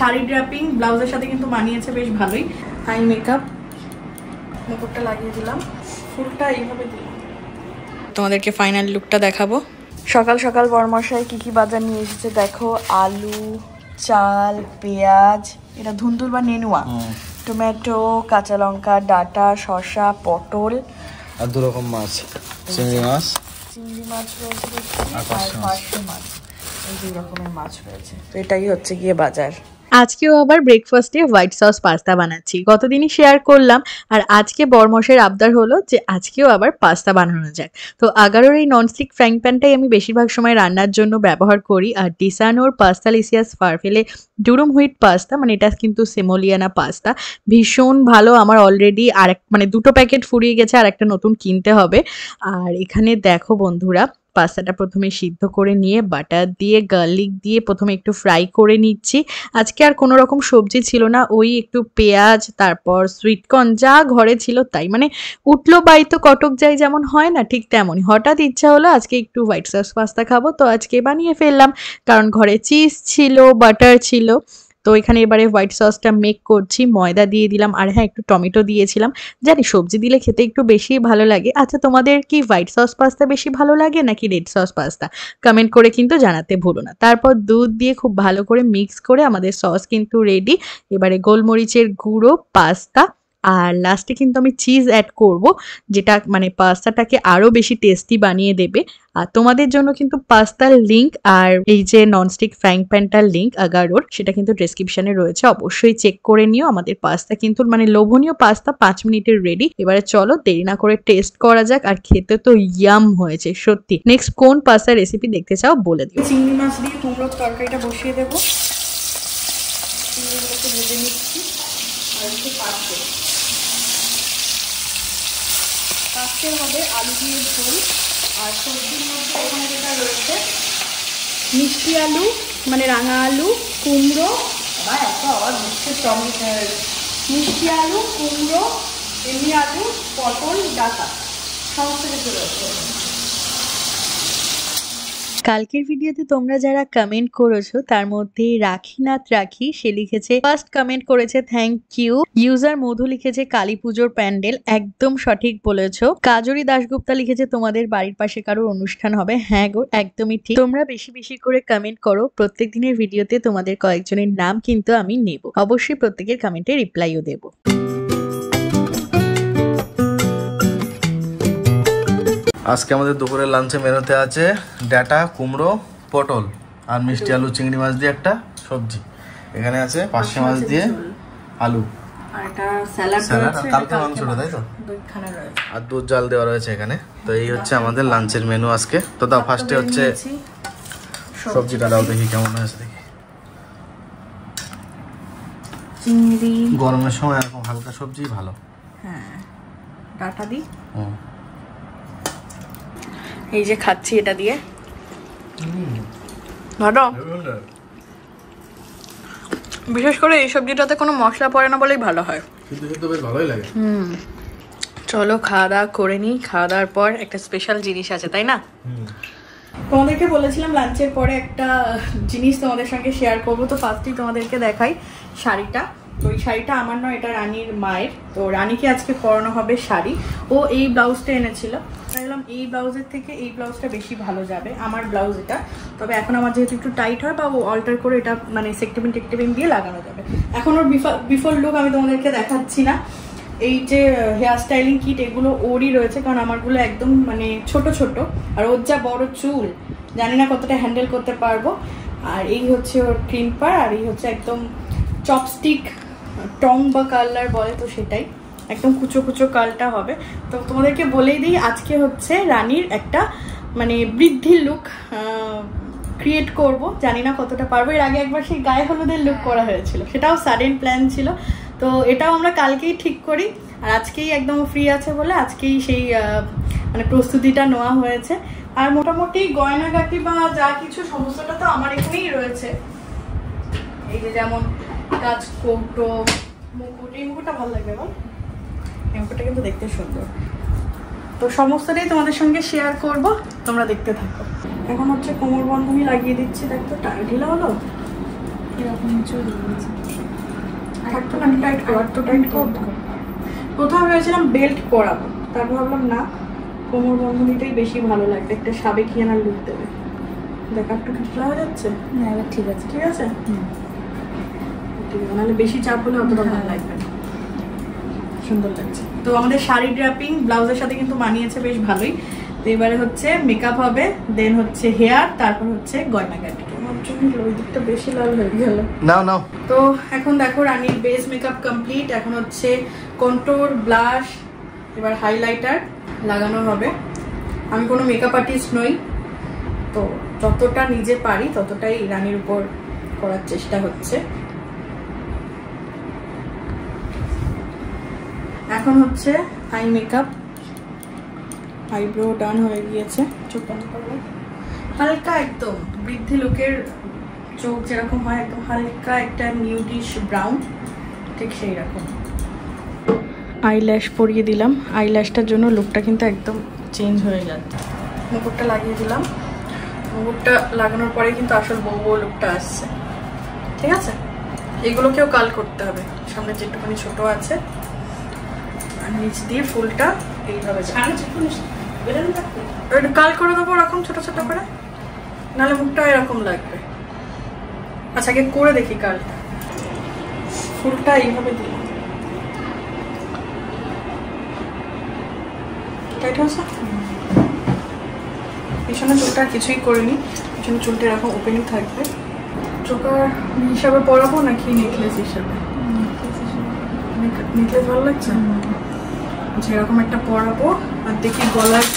Sari draping ব্লাউজের সাথে কিন্তু মানিয়েছে বেশ ভালোই। আই মেকআপ মুকুটটা লাগিয়ে দিলাম, ফুলটা এইভাবে দিলাম। তোমাদেরকে ফাইনাল লুকটা দেখাবো। সকাল সকাল বরমশাই কি কি বাজার নিয়ে এসেছে দেখো। আলু, চাল, পেঁয়াজ, এটা ধুন্দুল বা নেনুয়া, টমেটো, কাঁচা লঙ্কা, ডাঁটা, শসা, পটল আর 2 রকম মাছ, চিংড়ি মাছ রয়েছে আর পার্শে মাছ, এই 2 রকমের মাছ রয়েছে। তো এটাই হচ্ছে গিয়ে বাজার। আজকেও আবার ব্রেকফাস্টে হোয়াইট সস পাস্তা বানাচ্ছি, গতদিনই শেয়ার করলাম। আর আজকে বরমশের আবদার হলো যে আজকেও আবার পাস্তা বানানো যায়। তো আগারোর এই ননস্টিক ফ্রাইং প্যানটাই আমি বেশিরভাগ সময় রান্নার জন্য ব্যবহার করি। আর ডিসানোর পাস্তালিসিয়াস ফারফেলে ডুরুম হুইট পাস্তা, মানে এটা কিন্তু সেমোলিয়ানা পাস্তা, ভীষণ ভালো। আমার অলরেডি মানে 2টো প্যাকেট ফুরিয়ে গেছে, আর একটা নতুন কিনতে হবে। আর এখানে দেখো বন্ধুরা, পাস্তাটা প্রথমে সিদ্ধ করে নিয়ে বাটার দিয়ে গার্লিক দিয়ে প্রথমে একটু ফ্রাই করে নিচ্ছি। আজকে আর কোনো রকম সবজি ছিল না, ওই একটু পেঁয়াজ, তারপর সুইটকর্ন যা ঘরে ছিল তাই, মানে উঠলো বাই তো কটক যাই যেমন হয় না, ঠিক তেমনই। হঠাৎ ইচ্ছা হলো আজকে একটু হোয়াইট সস পাস্তা খাবো, তো আজকে বানিয়ে ফেললাম। কারণ ঘরে চিজ ছিল, বাটার ছিল। তো এখানে এবারে হোয়াইট সসটা মেক করছি, ময়দা দিয়ে দিলাম, আর হ্যাঁ একটু টমেটো দিয়েছিলাম। জানি সবজি দিলে খেতে একটু বেশি ভালো লাগে। আচ্ছা, তোমাদের কি হোয়াইট সস পাস্তা বেশি ভালো লাগে নাকি রেড সস পাস্তা? কমেন্ট করে কিন্তু জানাতে ভুলো না। তারপর দুধ দিয়ে খুব ভালো করে মিক্স করে আমাদের সস কিন্তু রেডি। এবারে গোলমরিচের গুঁড়ো, পাস্তা, আর লাস্টে কিন্তু আমি চিজ অ্যাড করব, যেটা মানে পাস্তাটাকে আরও বেশি টেস্টি বানিয়ে দেবে। আর তোমাদের জন্য কিন্তু পাস্তার লিঙ্ক আর এই যে ননস্টিক ফ্রাইং প্যানটার লিঙ্ক আগারোর, সেটা কিন্তু ডেসক্রিপশনে রয়েছে, অবশ্যই চেক করে নিও। আমাদের পাস্তা কিন্তু মানে লোভনীয় পাস্তা 5 মিনিটের রেডি। এবারে চলো দেরি না করে টেস্ট করা যাক। আর খেতে তো ইয়াম হয়েছে সত্যি। নেক্সট কোন পাস্তার রেসিপি দেখতে চাও বলে দিও। চিংড়ি মাছ দিয়ে কুমড়োর তরকারিটা বসিয়ে দেবো, চিংড়িগুলোকে ভেজে নিচ্ছি। আর একটু পাস্তে হবে আলু দিয়ে ঝোল। আর সবজির মধ্যে এখানে যেটা রয়েছে মিষ্টি আলু, মানে রাঙা আলু, কুমড়ো, মিষ্টি আলু, কুমড়ো, এমনি আলু, পটল, ডাঁটা, সমস্ত কিছু রয়েছে। কালকের ভিডিওতে তোমরা যারা কমেন্ট করেছো তার মধ্যে রাখিনাথ রাখি, সে লিখেছে, ফার্স্ট কমেন্ট করেছে থ্যাংক ইউ। ইউজার মধু লিখেছে কালী পুজোর প্যান্ডেল, একদম সঠিক বলেছো। কাজরি দাশগুপ্তা লিখেছে তোমাদের বাড়ির পাশে কারোর অনুষ্ঠান হবে। হ্যাঁ গো, একদমই ঠিক। তোমরা বেশি বেশি করে কমেন্ট করো, প্রত্যেক দিনের ভিডিওতে তোমাদের কয়েকজনের নাম কিন্তু আমি নেব। অবশ্যই প্রত্যেকের কমেন্টে রিপ্লাইও দেবো। আজকে আমাদের দুপুরের লাঞ্চে মেনুতে আছে ডাঁটা, কুমড়ো, পটল আর মিষ্টি আলু, চিংড়ি মাছ দিয়ে একটা সবজি। এখানে আছে পার্শে মাছ দিয়ে আলু, আর একটা স্যালাড রয়েছে, কালকে মাংসটা, তাই তো, আর দুধ জাল দেওয়া রয়েছে এখানে। তো এই হচ্ছে আমাদের লাঞ্চের মেনু আজকে। তো দাও ফার্স্টে হচ্ছে সবজিটা দাও, দেখি কেমন হয়েছে দেখি। চিংড়ি, গরমের সময় এরকম হালকা সবজি ভালো। হ্যাঁ, ডাঁটা দিই। এই যে খাচ্ছি এটা দিয়ে, ভালো। বিশেষ করে এই সবজিটাতে কোনো মশলা পড়ে না বলেই ভালো হয়, কিন্তু বেশ ভালোই লাগে। চলো খাওয়া দাওয়া করে নিই। খাওয়া দাওয়ার পর একটা স্পেশাল জিনিস আছে, তাই না? তোমাদেরকে বলেছিলাম লাঞ্চের পরে একটা জিনিস তোমাদের সঙ্গে শেয়ার করবো। তো ফার্স্টেই তোমাদেরকে দেখাই শাড়িটা। তো এই শাড়িটা আমার নয়, এটা রানীর মায়ের। তো রানীকে আজকে পরানো হবে শাড়ি। ও এই ব্লাউজটা এনেছিল, ভাবলাম এই ব্লাউজের থেকে এই ব্লাউজটা বেশি ভালো যাবে, আমার ব্লাউজ এটা। তবে এখন আমার যেহেতু একটু টাইট হয়, বা ও অল্টার করে এটা মানে সেক্টিভিন দিয়ে লাগানো যাবে। এখন ওর বিফোর লুক আমি তোমাদেরকে দেখাচ্ছি না। এই যে হেয়ার স্টাইলিং কিট, এগুলো ওরই রয়েছে, কারণ আমারগুলো একদম মানে ছোট ছোট, আর ওর যা বড় চুল, জানি না কতটা হ্যান্ডেল করতে পারবো। আর এই হচ্ছে ওর ক্রিম্পার, আর এই হচ্ছে একদম চপস্টিক টং বা কালার বলে, তো সেটাই একদম কুচো কুচো কালটা হবে। তো তোমাদেরকে বলেই দিই, আজকে হচ্ছে রানীর একটা মানে বৃদ্ধির লুক ক্রিয়েট করব, জানি না কতটা পারবো। এর আগে একবার সেই গায়ে হলুদের লুক করা হয়েছিল, সেটাও সাডেন প্ল্যান ছিল। তো এটাও আমরা কালকেই ঠিক করি, আর আজকেই একদম ফ্রি আছে বলে আজকেই সেই মানে প্রস্তুতিটা নেওয়া হয়েছে। আর মোটামুটি গয়নাগাটি বা যা কিছু সমস্তটা তো আমার এখানেই রয়েছে। এই যে যেমন কাজ কৌটো, মুকুট, এই মুকুটটা ভালো লাগবে বল, এই মুকুটটা কিন্তু দেখতে সুন্দর। তো সমস্তটাই তোমাদের সঙ্গে শেয়ার করব, তোমরা দেখতে থাকো। এখন হচ্ছে কোমর বন্ধনী লাগিয়ে দিচ্ছি, দেখতো ঢিলা হলো। এরকম কিছু দিয়েছি থাকতো না টাইট কর তো টাইট কর প্রথমে ভেবেছিলাম বেল্ট পরাবো তারপর ভাবলাম না কোমর বন্ধনীটাই বেশি ভালো লাগবে একটা সাবেকিয়ানার লুক দেবে দেখ একটু কিছু হয়ে যাচ্ছে না এবার ঠিক আছে ঠিক আছে ঠিক আছে নাহলে বেশি চাপ হলে অতটা ভালো লাগবে না সুন্দর লাগছে তো আমাদের শাড়ি ড্র্যাপিং ব্লাউজের সাথে কিন্তু মানিয়েছে বেশ ভালোই তো এবারে হচ্ছে মেকআপ হবে দেন হচ্ছে হেয়ার তারপর হচ্ছে গয়নাগাটি আমার জন্য ওই দিকটা বেশি লাল হয়ে গেল নাও নাও তো এখন দেখো রানীর বেস মেকআপ কমপ্লিট এখন হচ্ছে কন্ট্রোর ব্লাশ এবার হাইলাইটার লাগানো হবে আমি কোনো মেকআপ আর্টিস্ট নই তো যতটা নিজে পারি ততটাই রানীর উপর করার চেষ্টা হচ্ছে এখন হচ্ছে আই মেকআপ আইব্রো ডান হয়ে গিয়েছে চোখ বন্ধ করবো হালকা একদম বৃদ্ধি লোকের চোখ যেরকম হয় একদম হালকা একটা নিউডিশ ব্রাউন ঠিক সেই রকম আইল্যাশ পরিয়ে দিলাম আইল্যাশটার জন্য লুকটা কিন্তু একদম চেঞ্জ হয়ে যাচ্ছে মুকুটটা লাগিয়ে দিলাম মুকুটটা লাগানোর পরে কিন্তু আসল বউ বউ লুকটা আসছে ঠিক আছে এগুলোকেও কাল করতে হবে সামনে যেটুকুনি ছোট আছে আর নিচ দিয়ে ফুলটা এইভাবে কাল করে দেবো ওরকম ছোট ছোট করে নাহলে মুখটা এরকম লাগবে আচ্ছা আগে করে দেখি কালটা ফুলটা এইভাবে দিই পিছনে চুলটা কিছুই করিনি পিছনে চুলটা এরকম ওপেনই থাকবে চোকার হিসাবে পরাবো নাকি নেকলেস হিসাবে নেকলেস ভালো লাগছে আচ্ছা এরকম একটা পরাবো আর দেখি গলায়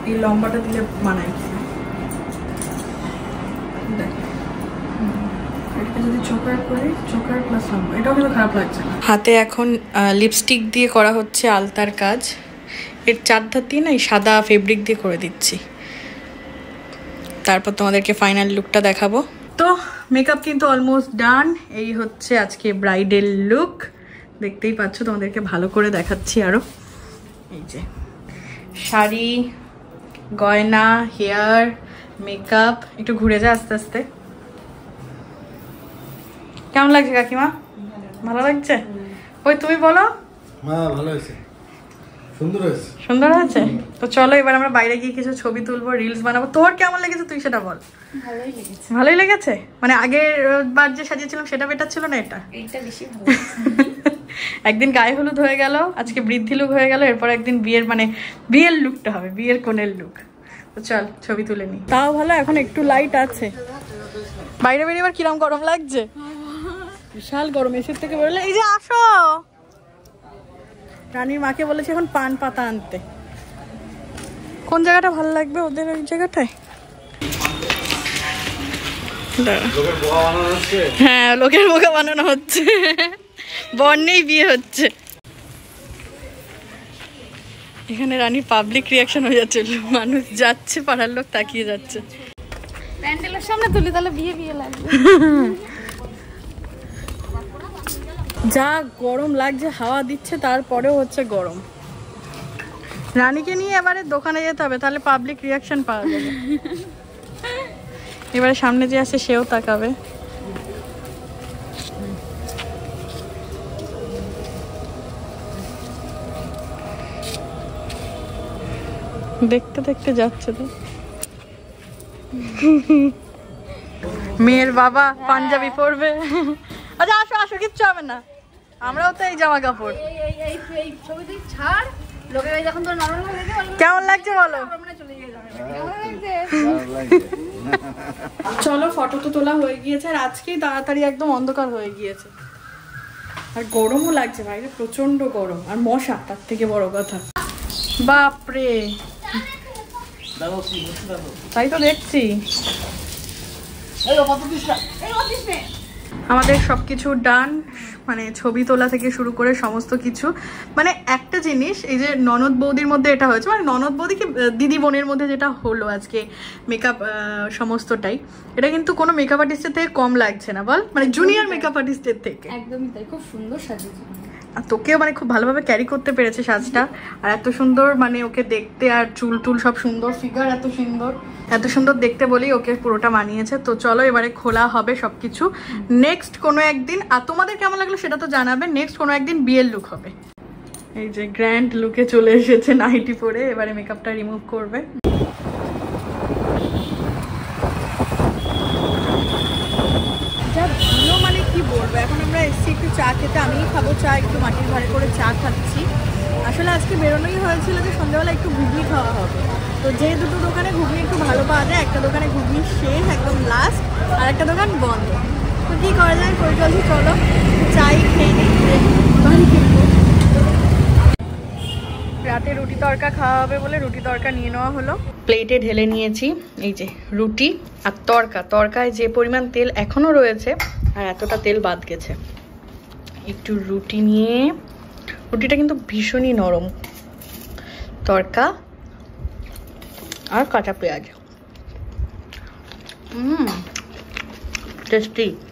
এই লম্বাটা দিলে মানায় কিনা দেখ এটা যদি চোকার করি চোকার প্লাস লম্বা এটাও কিন্তু খারাপ লাগছে না হাতে এখন লিপস্টিক দিয়ে করা হচ্ছে আলতার কাজ এর চারধার দিয়ে না এই সাদা ফেব্রিক দিয়ে করে দিচ্ছি তারপর তোমাদেরকে ফাইনাল লুকটা দেখাবো তো মেকআপ কিন্তু অলমোস্ট ডান এই হচ্ছে আজকে ব্রাইডাল লুক দেখতেই পাচ্ছ তোমাদেরকে ভালো করে দেখাচ্ছি আরো এই যে শাড়ি গয়না হেয়ার মেকআপ একটু ঘুরে যা আস্তে আস্তে কেমন লাগছে কাকিমা ভালো লাগছে ওই তুমি বলো ভালো হয়েছে সুন্দর হয়েছে সুন্দর আছে তো চলো এবার আমরা বাইরে গিয়ে কিছু ছবি তুলবো রিলস বানাবো তোর কেমন লেগেছে তুই সেটা বল ভালোই লেগেছে মানে আগের বার যে সাজিয়েছিলাম সেটা বেটার ছিল না এটা বেশি ভালো একদিন গায়ে হলুদ হয়ে গেল আজকে বৃদ্ধি লুক হয়ে গেল এরপর একদিন বিয়ের মানে বিয়ের লুকটা হবে বিয়ের কোণের লুক তো চল ছবি তুলে নি তাও ভালো এখন একটু লাইট আছে বাইরে বেরিয়ে এবার কিরম গরম লাগছে বিশাল গরম এসির থেকে বেরোলে এই যে আসো রানীর মাকে বলেছি এখন পান পাতা আনতে কোন জায়গাটা ভালো লাগবে ওদের ওই জায়গাটায় হ্যাঁ লোকের বোকা বানানো হচ্ছে বন্যেই বিয়ে হচ্ছে এখানে রানীর পাবলিক রিয়াকশন হয়ে যাচ্ছে মানুষ যাচ্ছে পাড়ার লোক তাকিয়ে যাচ্ছে প্যান্ডেলের সামনে তুলি তাহলে বিয়ে বিয়ে লাগবে যা গরম লাগছে হাওয়া দিচ্ছে তারপরেও হচ্ছে গরম রানীকে নিয়ে এবারে দোকানে যেতে হবে তাহলে পাবলিক রিয়াকশন পাওয়া যাবে এবারে সামনে যে আছে সেও তাকাবে দেখতে দেখতে যাচ্ছে তো মেয়ের বাবা পাঞ্জাবি পরবে আচ্ছা আসো আসো কিচ্ছু হবে না আমরাও তো এই জামা কাপড় কেমন লাগছে বলো চলো ফটো তো তোলা হয়ে গিয়েছে আর আজকেই তাড়াতাড়ি একদম অন্ধকার হয়ে গিয়েছে আর গরমও লাগছে বাইরে প্রচন্ড গরম আর মশা তার থেকে বড় কথা বাপরে তাই তো দেখছি আমাদের সবকিছু ডান মানে ছবি তোলা থেকে শুরু করে সমস্ত কিছু মানে একটা জিনিস এই যে ননদ বৌদির মধ্যে এটা হয়েছে মানে ননদ বৌদি কি দিদি বোনের মধ্যে যেটা হলো আজকে মেকআপ সমস্তটাই এটা কিন্তু কোনো মেকআপ আর্টিস্টের থেকে কম লাগছে না বল মানে জুনিয়র মেকআপ আর্টিস্টের থেকে একদমই তাই খুব সুন্দর সাজিয়েছে আর তোকেও মানে খুব ভালোভাবে ক্যারি করতে পেরেছে সাজটা। আর এত সুন্দর মানে ওকে দেখতে, আর চুল টুল সব সুন্দর, ফিগার এত সুন্দর দেখতে বলেই ওকে পুরোটা মানিয়েছে। তো চলো এবারে খোলা হবে সবকিছু নেক্সট কোনো একদিন। আর তোমাদের কেমন লাগলো সেটা তো জানাবে। নেক্সট কোনো একদিন বিয়ের লুক হবে। এই যে গ্র্যান্ড লুকে চলে এসেছে নাইটি পরে, এবারে মেকআপটা রিমুভ করবে। যা ভালো মানে কি বলবো, এখন আমরা এসেছি একটু চা খেতে, আমিই খাবো চা, একটু মাটির ঘরে করে চা খাচ্ছি। আসলে আজকে বেরোনোই হয়েছিল যে সন্ধ্যাবেলা একটু ঘুগনি খাওয়া হবে। তো যে দুটো দোকানে ঘুগনি একটু ভালো পাওয়া যায়, একটা দোকানে ঘুগনি শেষ একদম লাস্ট, আর একটা দোকান বন্ধ। তো কী করা যায়, করে চলছি, চলো চাই খেয়ে নিই, বাড়ি কিনবো। রাতে রুটি তড়কা খাওয়া হবে বলে রুটি তড়কা নিয়ে নেওয়া হলো। প্লেটে ঢেলে নিয়েছি এই যে রুটি আর তড়কায় যে পরিমাণ তেল এখনো রয়েছে আর এতটা তেল বাদ গেছে। একটু রুটি নিয়ে, রুটিটা কিন্তু ভীষণই নরম, তড়কা আর কাঁচা পেঁয়াজ, টেস্টি।